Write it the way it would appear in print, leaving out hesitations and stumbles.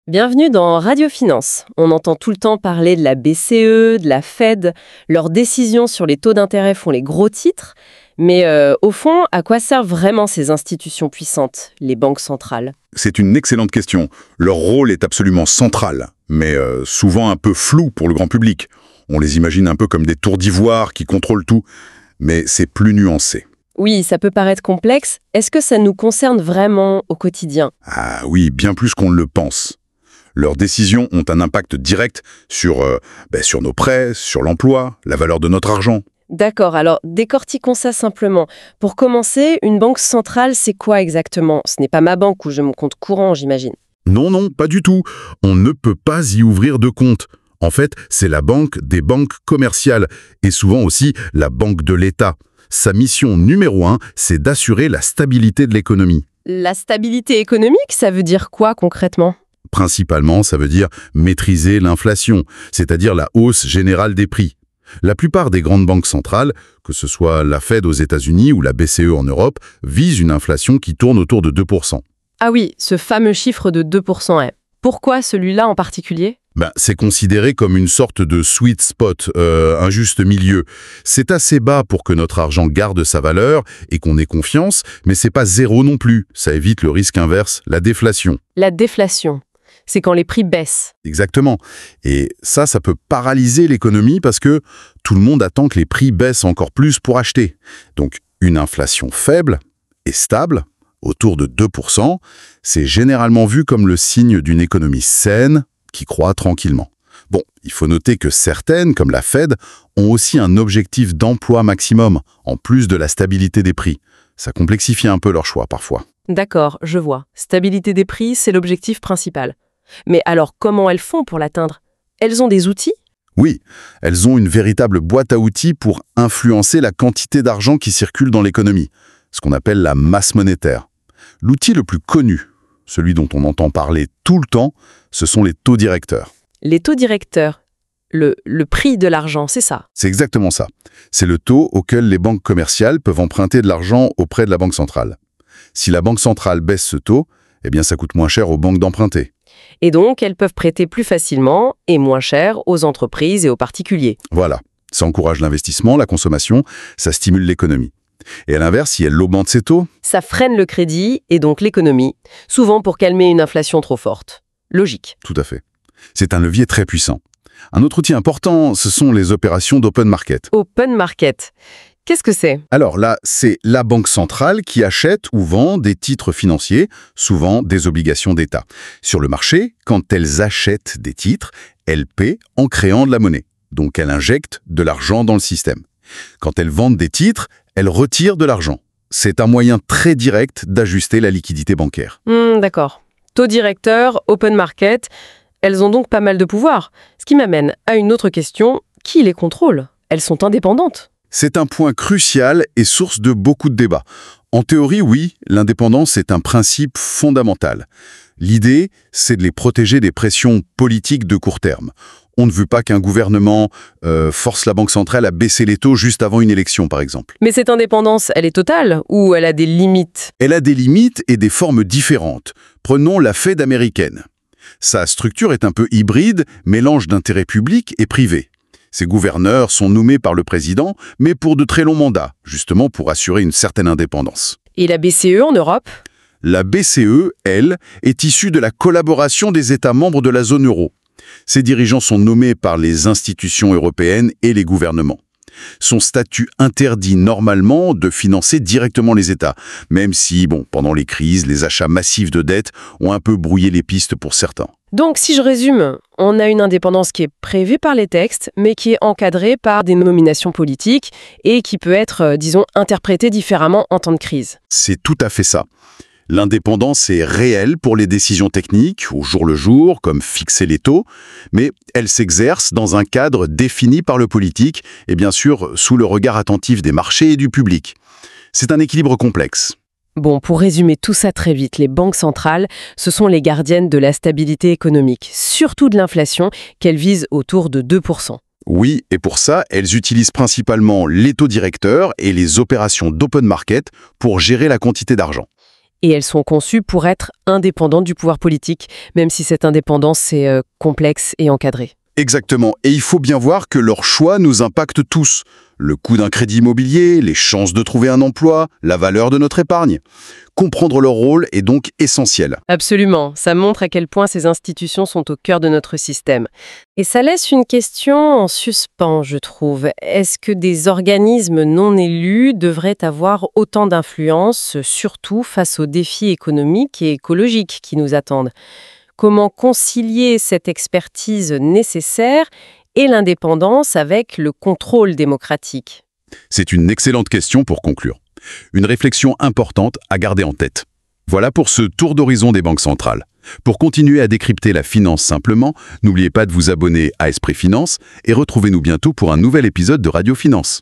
Bienvenue dans Radio Finance. On entend tout le temps parler de la BCE, de la Fed. Leurs décisions sur les taux d'intérêt font les gros titres. Mais au fond, à quoi servent vraiment ces institutions puissantes, les banques centrales? C'est une excellente question. Leur rôle est absolument central, mais souvent un peu flou pour le grand public. On les imagine un peu comme des tours d'ivoire qui contrôlent tout, mais c'est plus nuancé. Oui, ça peut paraître complexe. Est-ce que ça nous concerne vraiment au quotidien? Ah oui, bien plus qu'on ne le pense. Leurs décisions ont un impact direct sur nos prêts, sur l'emploi, la valeur de notre argent. D'accord, alors décortiquons ça simplement. Pour commencer, une banque centrale, c'est quoi exactement? Ce n'est pas ma banque où j'ai mon compte courant, j'imagine. Non, pas du tout. On ne peut pas y ouvrir de compte. En fait, c'est la banque des banques commerciales et souvent aussi la banque de l'État. Sa mission numéro 1, c'est d'assurer la stabilité de l'économie. La stabilité économique, ça veut dire quoi concrètement? Principalement, ça veut dire maîtriser l'inflation, c'est-à-dire la hausse générale des prix. La plupart des grandes banques centrales, que ce soit la Fed aux États-Unis ou la BCE en Europe, visent une inflation qui tourne autour de 2%. Ah oui, ce fameux chiffre de 2%. Pourquoi celui-là en particulier? C'est considéré comme une sorte de sweet spot, un juste milieu. C'est assez bas pour que notre argent garde sa valeur et qu'on ait confiance, mais c'est pas zéro non plus. Ça évite le risque inverse, la déflation. La déflation, c'est quand les prix baissent. Exactement. Et ça peut paralyser l'économie parce que tout le monde attend que les prix baissent encore plus pour acheter. Donc, une inflation faible et stable, autour de 2%, c'est généralement vu comme le signe d'une économie saine qui croît tranquillement. Bon, il faut noter que certaines, comme la Fed, ont aussi un objectif d'emploi maximum, en plus de la stabilité des prix. Ça complexifie un peu leur choix parfois. D'accord, je vois. Stabilité des prix, c'est l'objectif principal. Mais alors, comment elles font pour l'atteindre? Elles ont des outils? Oui, elles ont une véritable boîte à outils pour influencer la quantité d'argent qui circule dans l'économie, ce qu'on appelle la masse monétaire. L'outil le plus connu, celui dont on entend parler tout le temps, ce sont les taux directeurs. Les taux directeurs, le prix de l'argent, c'est ça? C'est exactement ça. C'est le taux auquel les banques commerciales peuvent emprunter de l'argent auprès de la banque centrale. Si la banque centrale baisse ce taux, ça coûte moins cher aux banques d'emprunter. Et donc, elles peuvent prêter plus facilement et moins cher aux entreprises et aux particuliers. Voilà. Ça encourage l'investissement, la consommation, ça stimule l'économie. Et à l'inverse, si elle augmente ses taux, ça freine le crédit et donc l'économie, souvent pour calmer une inflation trop forte. Logique. Tout à fait. C'est un levier très puissant. Un autre outil important, ce sont les opérations d'open market. Open market. Qu'est-ce que c'est? Alors là, c'est la banque centrale qui achète ou vend des titres financiers, souvent des obligations d'État. Sur le marché, quand elles achètent des titres, elles paient en créant de la monnaie. Donc elles injectent de l'argent dans le système. Quand elles vendent des titres, elles retirent de l'argent. C'est un moyen très direct d'ajuster la liquidité bancaire. D'accord. Taux directeur, open market, elles ont donc pas mal de pouvoir. Ce qui m'amène à une autre question, qui les contrôle? Elles sont indépendantes. C'est un point crucial et source de beaucoup de débats. En théorie, oui, l'indépendance est un principe fondamental. L'idée, c'est de les protéger des pressions politiques de court terme. On ne veut pas qu'un gouvernement force la Banque centrale à baisser les taux juste avant une élection, par exemple. Mais cette indépendance, elle est totale ou elle a des limites? Elle a des limites et des formes différentes. Prenons la Fed américaine. Sa structure est un peu hybride, mélange d'intérêts publics et privés. Ses gouverneurs sont nommés par le président, mais pour de très longs mandats, justement pour assurer une certaine indépendance. Et la BCE en Europe? La BCE, elle, est issue de la collaboration des États membres de la zone euro. Ses dirigeants sont nommés par les institutions européennes et les gouvernements. Son statut interdit normalement de financer directement les États, même si, pendant les crises, les achats massifs de dettes ont un peu brouillé les pistes pour certains. Donc, si je résume, on a une indépendance qui est prévue par les textes, mais qui est encadrée par des nominations politiques et qui peut être, interprétée différemment en temps de crise. C'est tout à fait ça. L'indépendance est réelle pour les décisions techniques, au jour le jour, comme fixer les taux, mais elle s'exerce dans un cadre défini par le politique et bien sûr sous le regard attentif des marchés et du public. C'est un équilibre complexe. Bon, pour résumer tout ça très vite, les banques centrales, ce sont les gardiennes de la stabilité économique, surtout de l'inflation, qu'elles visent autour de 2%. Oui, et pour ça, elles utilisent principalement les taux directeurs et les opérations d'open market pour gérer la quantité d'argent. Et elles sont conçues pour être indépendantes du pouvoir politique, même si cette indépendance est complexe et encadrée. Exactement. Et il faut bien voir que leurs choix nous impactent tous. Le coût d'un crédit immobilier, les chances de trouver un emploi, la valeur de notre épargne. Comprendre leur rôle est donc essentiel. Absolument. Ça montre à quel point ces institutions sont au cœur de notre système. Et ça laisse une question en suspens, je trouve. Est-ce que des organismes non élus devraient avoir autant d'influence, surtout face aux défis économiques et écologiques qui nous attendent ? Comment concilier cette expertise nécessaire et l'indépendance avec le contrôle démocratique ? C'est une excellente question pour conclure. Une réflexion importante à garder en tête. Voilà pour ce tour d'horizon des banques centrales. Pour continuer à décrypter la finance simplement, n'oubliez pas de vous abonner à Esprit Finance et retrouvez-nous bientôt pour un nouvel épisode de Radio Finance.